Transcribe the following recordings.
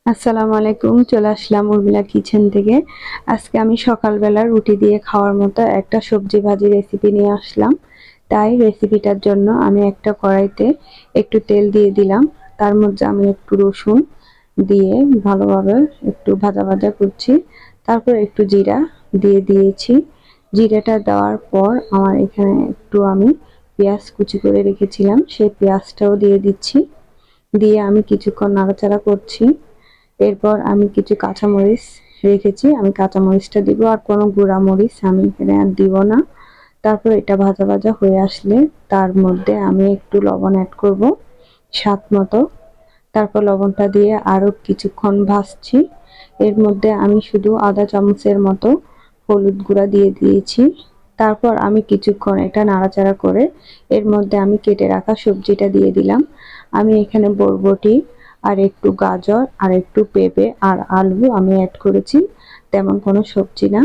আসসালামু আলাইকুম। চলে আসলাম উর্মিলা কিচেন থেকে। আজকে আমি সকালবেলা রুটি দিয়ে খাওয়ার মতো একটা সবজি ভাজি রেসিপি নিয়ে আসলাম। তাই রেসিপিটার জন্য আমি একটা কড়াইতে একটু তেল দিয়ে দিলাম। তার মধ্যে আমি একটু রসুন দিয়ে ভালোভাবে একটু ভাজা ভাজা করছি। তারপর একটু জিরা দিয়ে দিয়েছি। জিরাটা দেওয়ার পর আমার এখানে একটু আমি পেঁয়াজ কুচি করে রেখেছিলাম, সেই পেঁয়াজটাও দিয়ে দিচ্ছি। দিয়ে আমি কিছুক্ষণ নাড়াচাড়া করছি। এরপর আমি কিছু কাঁচামরিচ রেখেছি, আমি কাঁচামরিচটা দিব, আর কোনো গুঁড়া মরিচ আমি এখানে আর দিব না। তারপর এটা ভাজা ভাজা হয়ে আসলে তার মধ্যে আমি একটু লবণ অ্যাড করব স্বাদ মতো। তারপর লবণটা দিয়ে আরও কিছুক্ষণ ভাজছি। এর মধ্যে আমি শুধু আধা চামচের মতো হলুদ গুঁড়া দিয়ে দিয়েছি। তারপর আমি কিছুক্ষণ এটা নাড়াচাড়া করে এর মধ্যে আমি কেটে রাখা সবজিটা দিয়ে দিলাম। আমি এখানে বরবটি আর একটু গাজর আর একটু পেঁপে আর আলু আমি অ্যাড করেছি, তেমন কোনো সবজি না।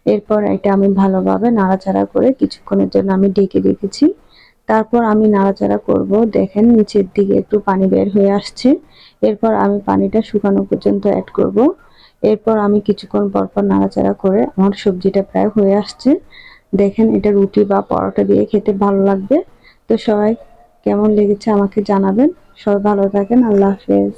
এরপর এটা আমি ভালোভাবে নাড়াচাড়া করে কিছুক্ষণের জন্য আমি ঢেকে রেখেছি। তারপর আমি নাড়াচাড়া করব, দেখেন নিচের দিকে একটু পানি বের হয়ে আসছে। এরপর আমি পানিটা শুকানো পর্যন্ত অ্যাড করব। এরপর আমি কিছুক্ষণ পরপর নাড়াচাড়া করে আমার সবজিটা প্রায় হয়ে আসছে। দেখেন এটা রুটি বা পরোটা দিয়ে খেতে ভালো লাগবে। তো সবাই কেমন লেগেছে আমাকে জানাবেন। সবাই ভালো থাকেন। আল্লাহ হাফেজ।